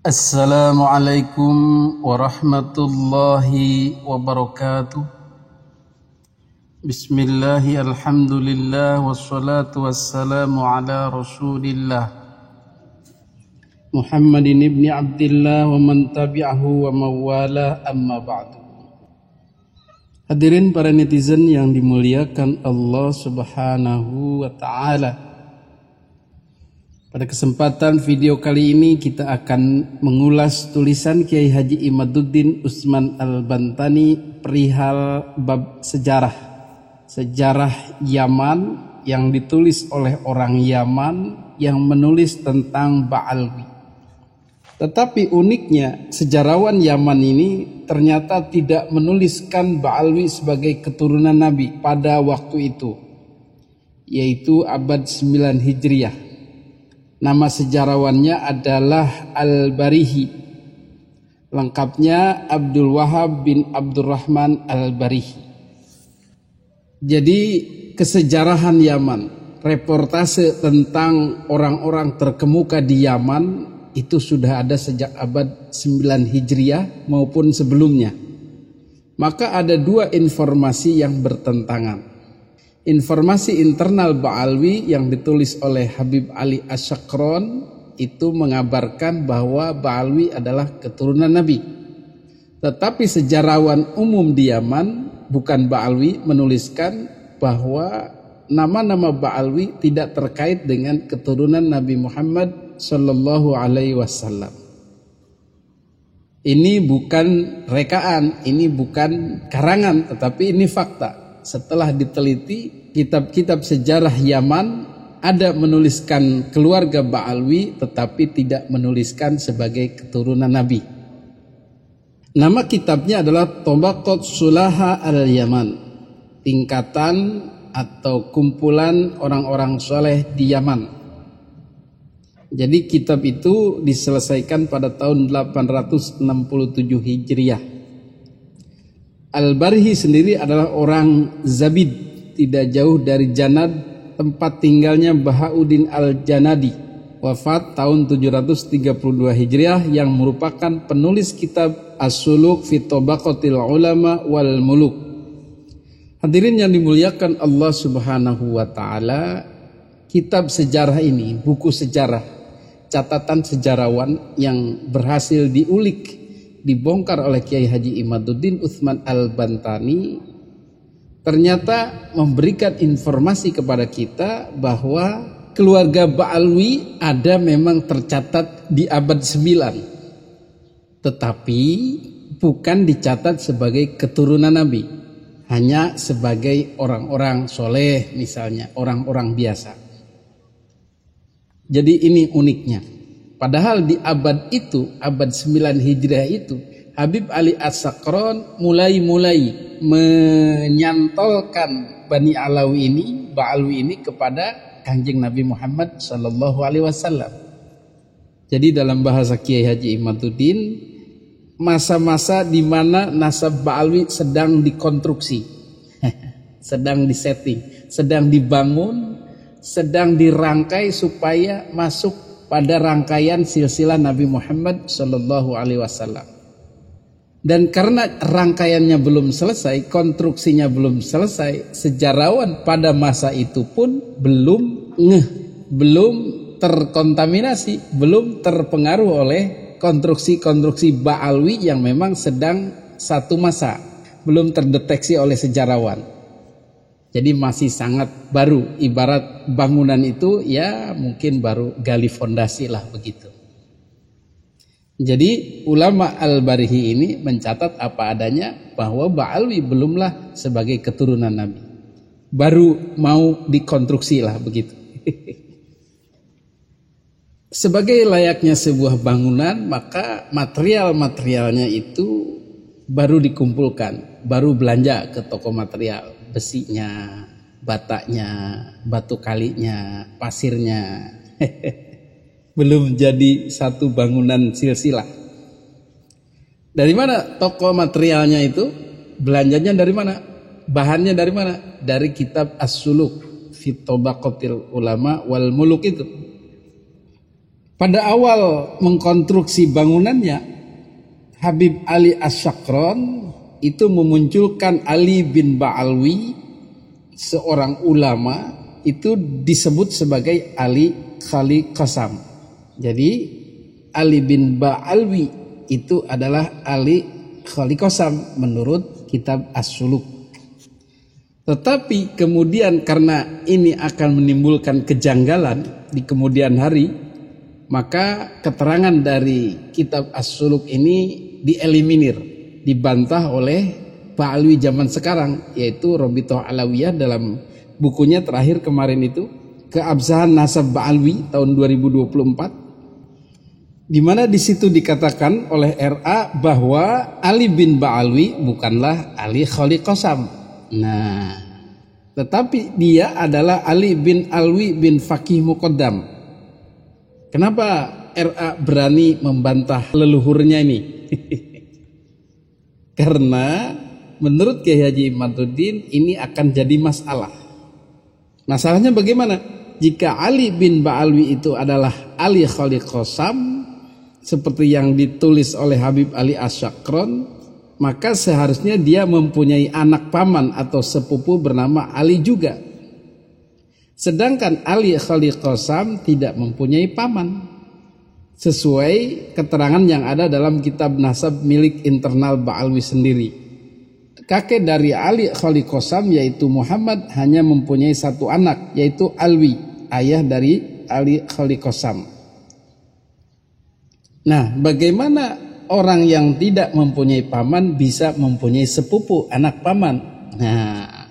Assalamualaikum warahmatullahi wabarakatuh. Bismillahi alhamdulillah wassalatu wassalamu ala rasulillah Muhammadin ibni Abdillah wa man tabi'ahu wa mawala amma ba'du. Hadirin para netizen yang dimuliakan Allah subhanahu wa ta'ala, pada kesempatan video kali ini kita akan mengulas tulisan Kiai Haji Imaduddin Utsman Al-Bantani perihal bab sejarah Yaman yang ditulis oleh orang Yaman yang menulis tentang Ba'alwi. Tetapi uniknya sejarawan Yaman ini ternyata tidak menuliskan Ba'alwi sebagai keturunan Nabi pada waktu itu, yaitu abad 9 Hijriah. Nama sejarawannya adalah Al-Barihi. Lengkapnya Abdul Wahab bin Abdurrahman Al-Barihi. Jadi kesejarahan Yaman, reportase tentang orang-orang terkemuka di Yaman itu sudah ada sejak abad 9 Hijriah maupun sebelumnya. Maka ada dua informasi yang bertentangan. Informasi internal Ba'alwi yang ditulis oleh Habib Ali Asyakron itu mengabarkan bahwa Ba'alwi adalah keturunan Nabi. Tetapi sejarawan umum di Yaman, bukan Ba'alwi, menuliskan bahwa nama-nama Ba'alwi tidak terkait dengan keturunan Nabi Muhammad Sallallahu Alaihi Wasallam. Ini bukan rekaan, ini bukan karangan, tetapi ini fakta. Setelah diteliti, kitab-kitab sejarah Yaman ada menuliskan keluarga Ba'alwi tetapi tidak menuliskan sebagai keturunan Nabi. Nama kitabnya adalah Tabaqat Sulaha al-Yaman, tingkatan atau kumpulan orang-orang soleh di Yaman. Jadi kitab itu diselesaikan pada tahun 867 Hijriah. Al-Barihi sendiri adalah orang Zabid, tidak jauh dari Janad, tempat tinggalnya Bahauddin Al-Janadi, wafat tahun 732 Hijriah, yang merupakan penulis kitab As-Suluk fi Tabaqatil Ulama wal Muluk. Hadirin yang dimuliakan Allah Subhanahu wa taala, kitab sejarah ini, buku sejarah, catatan sejarawan yang berhasil dibongkar oleh Kiai Haji Imaduddin Utsman Al-Bantani, ternyata memberikan informasi kepada kita bahwa keluarga Ba'alwi ada memang tercatat di abad 9, tetapi bukan dicatat sebagai keturunan Nabi, hanya sebagai orang-orang soleh, misalnya orang-orang biasa. Jadi ini uniknya. Padahal di abad itu, abad 9 Hijriah itu, Habib Ali As-Sakron mulai menyantolkan Bani Alawi ini, Ba'alwi ini kepada Kanjeng Nabi Muhammad Sallallahu Alaihi Wasallam. Jadi dalam bahasa Kiai Haji Imaduddin, masa-masa di mana nasab Ba'alwi sedang dikonstruksi, sedang disetting, sedang dibangun, sedang dirangkai supaya masuk pada rangkaian silsilah Nabi Muhammad Sallallahu Alaihi Wasallam. Dan karena rangkaiannya belum selesai, konstruksinya belum selesai, sejarawan pada masa itu pun belum terkontaminasi, belum terpengaruh oleh konstruksi-konstruksi Ba'alwi yang memang sedang satu masa, belum terdeteksi oleh sejarawan. Jadi masih sangat baru, ibarat bangunan itu ya mungkin baru gali fondasi lah begitu. Jadi ulama Al-Barihi ini mencatat apa adanya bahwa Ba'alwi belumlah sebagai keturunan Nabi, baru mau dikonstruksi lah begitu. Sebagai layaknya sebuah bangunan, maka material-materialnya itu baru dikumpulkan, baru belanja ke toko material, besinya, bataknya, batu kalinya, pasirnya. Belum jadi satu bangunan silsilah. Dari mana toko materialnya itu? Belanjanya dari mana? Bahannya dari mana? Dari kitab As-Suluk fi Tabaqatil Ulama wal Muluk itu. Pada awal mengkonstruksi bangunannya, Habib Ali Asyakron itu memunculkan Ali bin Ba'alwi, seorang ulama, itu disebut sebagai Ali Khali Qasam. Jadi Ali bin Ba'alwi itu adalah Ali Khali Qasam menurut kitab As-Suluk. Tetapi kemudian karena ini akan menimbulkan kejanggalan di kemudian hari, maka keterangan dari kitab As-Suluk ini dieliminir, dibantah oleh Ba'alwi zaman sekarang, yaitu Robitoh Alawiyah dalam bukunya terakhir kemarin itu, Keabsahan Nasab Ba'alwi tahun 2024, di mana di situ dikatakan oleh RA bahwa Ali bin Ba'alwi bukanlah Ali Khali Qasam. Nah, tetapi dia adalah Ali bin Alwi bin Faqih Muqaddam. Kenapa RA berani membantah leluhurnya ini? Karena menurut Kiai Haji Imaduddin ini akan jadi masalah. Masalahnya bagaimana? Jika Ali bin Ba'alwi itu adalah Ali Khali Qasam seperti yang ditulis oleh Habib Ali Asyakron, maka seharusnya dia mempunyai anak paman atau sepupu bernama Ali juga. Sedangkan Ali Khali Qasam tidak mempunyai paman, sesuai keterangan yang ada dalam kitab nasab milik internal Ba'alwi sendiri. Kakek dari Ali Khali Qasam yaitu Muhammad hanya mempunyai satu anak, yaitu Alwi, ayah dari Ali Khali Qasam. Nah, bagaimana orang yang tidak mempunyai paman bisa mempunyai sepupu anak paman? Nah,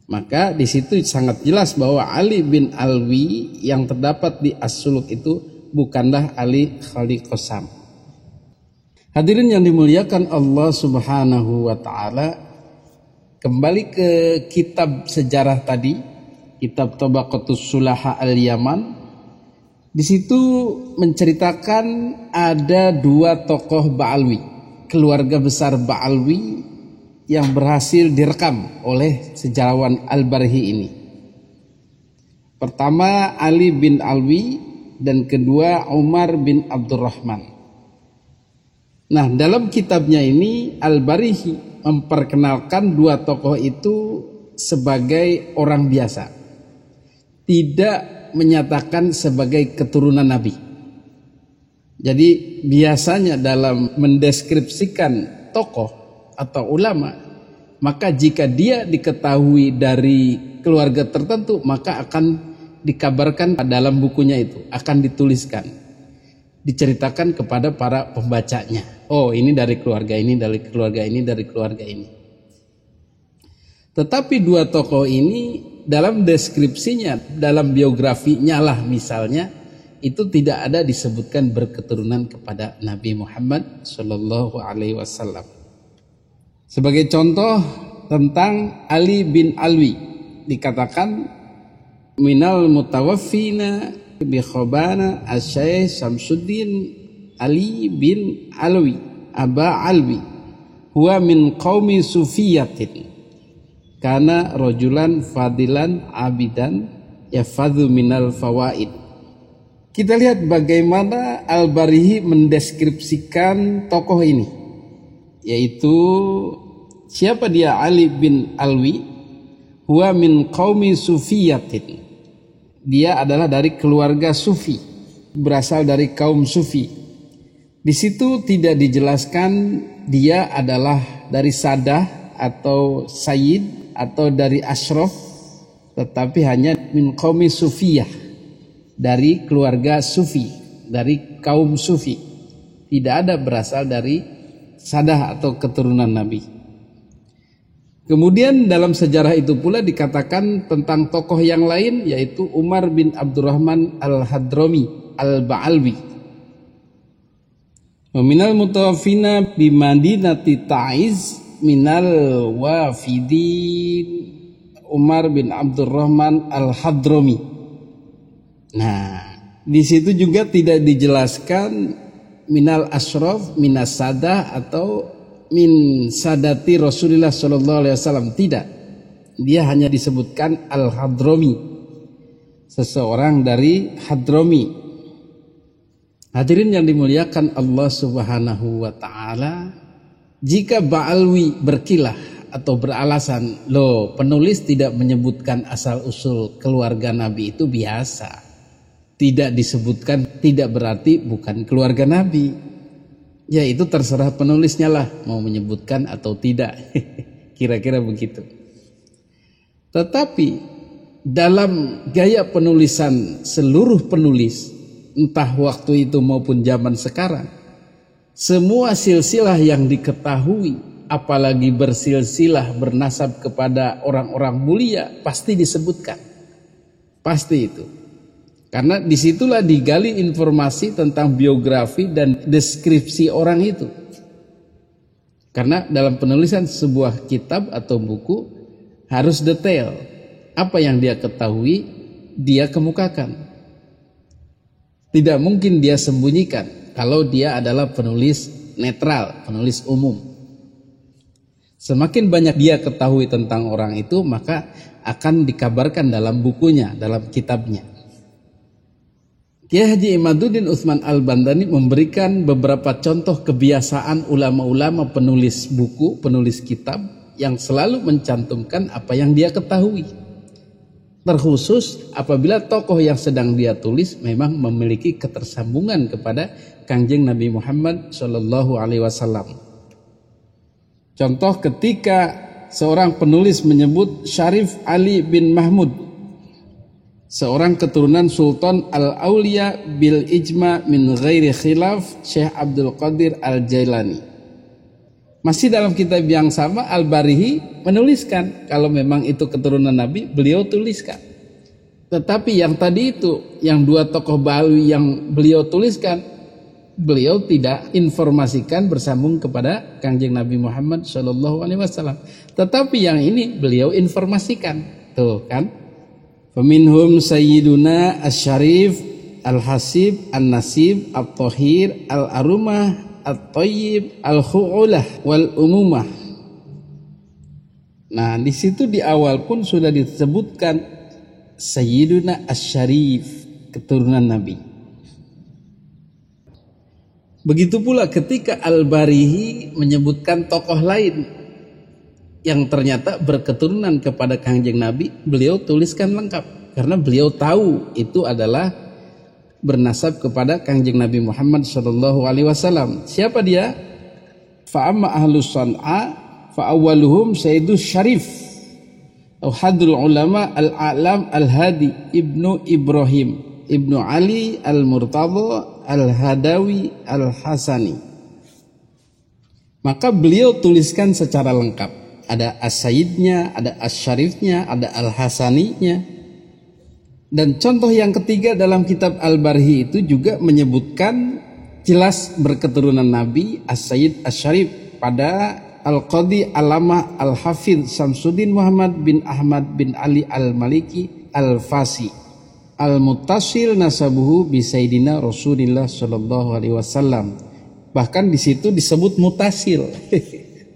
maka di situ sangat jelas bahwa Ali bin Alwi yang terdapat di As-Suluk itu bukanlah Ali Khali Qasam. Hadirin yang dimuliakan Allah Subhanahu wa taala, kembali ke kitab sejarah tadi, kitab Tabaqatus Sulaha Al-Yaman. Di situ menceritakan ada dua tokoh Ba'alwi, keluarga besar Ba'alwi yang berhasil direkam oleh sejarawan Al-Barhi ini. Pertama Ali bin Alwi dan kedua Umar bin Abdurrahman. Nah, dalam kitabnya ini Al-Barhi memperkenalkan dua tokoh itu sebagai orang biasa, tidak menyatakan sebagai keturunan Nabi. Jadi biasanya dalam mendeskripsikan tokoh atau ulama, maka jika dia diketahui dari keluarga tertentu, maka akan dikabarkan dalam bukunya itu, akan dituliskan, diceritakan kepada para pembacanya. Oh, ini dari keluarga ini, dari keluarga ini, dari keluarga ini. Tetapi dua tokoh ini dalam deskripsinya, dalam biografinya lah misalnya, itu tidak ada disebutkan berketurunan kepada Nabi Muhammad Sallallahu Alaihi Wasallam. Sebagai contoh tentang Ali bin Alwi, dikatakan minal mutawaffina bi Khobana Asy-Syaikh Syamsuddin Ali bin Alwi Aba Alwi huwa min qaumi sufiyatin kana rajulan fadilan abidan yafadhu minal fawaid. Kita lihat bagaimana Al-Barhi mendeskripsikan tokoh ini, yaitu siapa dia? Ali bin Alwi huwa min qaumi sufiyatin, dia adalah dari keluarga sufi, berasal dari kaum sufi. Di situ tidak dijelaskan dia adalah dari sadah atau sayyid atau dari asyraf, tetapi hanya min qaumi sufiyah, dari keluarga sufi, dari kaum sufi. Tidak ada berasal dari sadah atau keturunan Nabi. Kemudian dalam sejarah itu pula dikatakan tentang tokoh yang lain, yaitu Umar bin Abdurrahman Al-Hadrami Al-Ba'alwi. Minal mutawaffina bi Madinati Ta'iz minal wafidin Umar bin Abdurrahman Al-Hadrami. Nah, di situ juga tidak dijelaskan minal asyraf, minas sadah atau min sadati Rasulullah sallallahu alaihi wasallam, tidak. Dia hanya disebutkan Al-Hadrami, seseorang dari Hadrami. Hadirin yang dimuliakan Allah Subhanahu wa taala, jika Ba'alwi berkilah atau beralasan, loh penulis tidak menyebutkan asal usul keluarga Nabi, itu biasa. Tidak disebutkan tidak berarti bukan keluarga Nabi. Ya itu terserah penulisnya lah mau menyebutkan atau tidak. Kira-kira begitu. Tetapi dalam gaya penulisan seluruh penulis, entah waktu itu maupun zaman sekarang, semua silsilah yang diketahui, apalagi bersilsilah bernasab kepada orang-orang mulia, pasti disebutkan. Pasti itu. Karena disitulah digali informasi tentang biografi dan deskripsi orang itu. Karena dalam penulisan sebuah kitab atau buku harus detail. Apa yang dia ketahui, dia kemukakan. Tidak mungkin dia sembunyikan kalau dia adalah penulis netral, penulis umum. Semakin banyak dia ketahui tentang orang itu, maka akan dikabarkan dalam bukunya, dalam kitabnya. Kiai Haji Imaduddin Utsman Al-Bandani memberikan beberapa contoh kebiasaan ulama-ulama penulis buku, penulis kitab yang selalu mencantumkan apa yang dia ketahui. Terkhusus apabila tokoh yang sedang dia tulis memang memiliki ketersambungan kepada Kangjeng Nabi Muhammad Shallallahu Alaihi Wasallam. Contoh ketika seorang penulis menyebut Syarif Ali bin Mahmud, seorang keturunan Sultan Al-Aulia bil Ijma min ghairi khilaf Syekh Abdul Qadir Al-Jailani. Masih dalam kitab yang sama, Al-Barihi menuliskan kalau memang itu keturunan Nabi, beliau tuliskan. Tetapi yang tadi itu, yang dua tokoh Ba'alwi yang beliau tuliskan, beliau tidak informasikan bersambung kepada Kangjeng Nabi Muhammad SAW. Tetapi yang ini beliau informasikan. Tuh kan. Faminhum Sayyiduna Asy-Syarif Al-Hasib An-Nasib At-Thahir Al-Arumah At-Tayyib Al-Khu'ulah Wal-Umumah. Nah, di situ di awal pun sudah disebutkan Sayyiduna Asy-Syarif, keturunan Nabi. Begitu pula ketika Al-Barihi menyebutkan tokoh lain yang ternyata berketurunan kepada Kangjeng Nabi, beliau tuliskan lengkap karena beliau tahu itu adalah bernasab kepada Kangjeng Nabi Muhammad sallallahu alaihi wasallam. Siapa dia? Fa amma ahlus San'a fa awwaluhum Sayyidus Syarif Hadul ulama al-a'lam al-hadi ibnu Ibrahim ibnu Ali al-Murtadha al-Hadawi al-Hasani. Maka beliau tuliskan secara lengkap. Ada as-Sayyidnya, ada as-Syarifnya, ada al-Hasaninya. Dan contoh yang ketiga dalam kitab Al-Barihi itu juga menyebutkan jelas berketurunan Nabi as-Sayyid as-Syarif pada Al-Qadhi Alamah Al-Hafidh Samsuddin Muhammad bin Ahmad bin Ali Al-Maliki Al-Fasi Al-Muttasil nasabuhu bi Sayyidina Rasulillah sallallahu alaihi wasallam. Bahkan di situ disebut mutasil.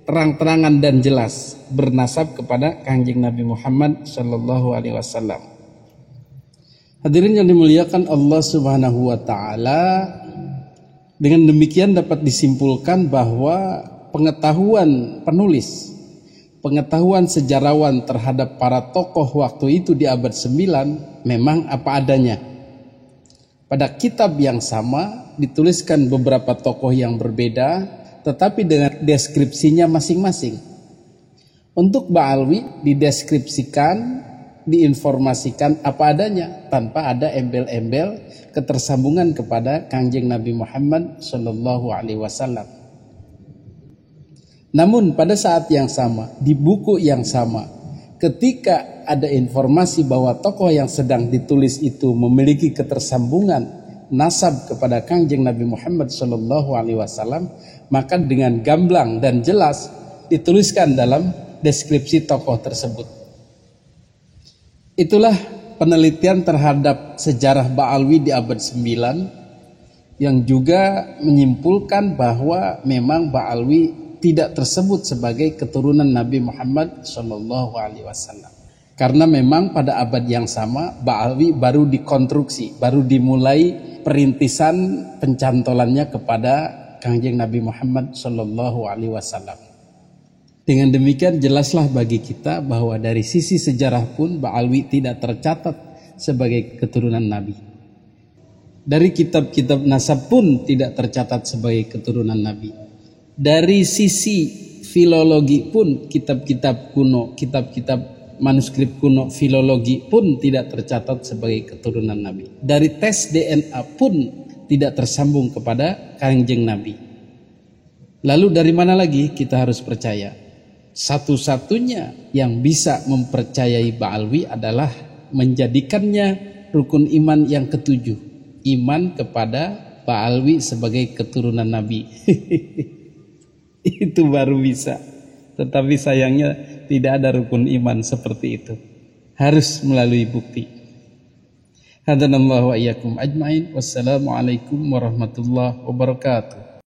Terang-terangan dan jelas bernasab kepada Kangjeng Nabi Muhammad sallallahu alaihi wasallam. Hadirin yang dimuliakan Allah Subhanahu wa taala, dengan demikian dapat disimpulkan bahwa pengetahuan penulis, pengetahuan sejarawan terhadap para tokoh waktu itu di abad 9 memang apa adanya. Pada kitab yang sama dituliskan beberapa tokoh yang berbeda, tetapi dengan deskripsinya masing-masing. Untuk Ba'alwi dideskripsikan, diinformasikan apa adanya tanpa ada embel-embel ketersambungan kepada Kangjeng Nabi Muhammad sallallahu alaihi wasallam. Namun pada saat yang sama, di buku yang sama, ketika ada informasi bahwa tokoh yang sedang ditulis itu memiliki ketersambungan nasab kepada Kangjeng Nabi Muhammad sallallahu alaihi wasallam, maka dengan gamblang dan jelas dituliskan dalam deskripsi tokoh tersebut. Itulah penelitian terhadap sejarah Ba'alwi di abad 9 yang juga menyimpulkan bahwa memang Ba'alwi tidak tersebut sebagai keturunan Nabi Muhammad SAW. Karena memang pada abad yang sama Ba'alwi baru dikonstruksi, baru dimulai perintisan pencantolannya kepada Kangjeng Nabi Muhammad Sallallahu Alaihi Wasallam. Dengan demikian jelaslah bagi kita bahwa dari sisi sejarah pun Ba'alwi tidak tercatat sebagai keturunan Nabi. Dari kitab-kitab nasab pun tidak tercatat sebagai keturunan Nabi. Dari sisi filologi pun kitab-kitab kuno, kitab-kitab manuskrip kuno filologi pun tidak tercatat sebagai keturunan Nabi. Dari tes DNA pun tidak tersambung kepada Kangjeng Nabi. Lalu dari mana lagi kita harus percaya? Satu-satunya yang bisa mempercayai Ba'alwi adalah menjadikannya rukun iman yang ketujuh. Iman kepada Ba'alwi sebagai keturunan Nabi. Itu baru bisa. Tetapi sayangnya tidak ada rukun iman seperti itu. Harus melalui bukti. Hadanallahu wa iyyakum ajmain. Wassalamualaikum warahmatullahi wabarakatuh.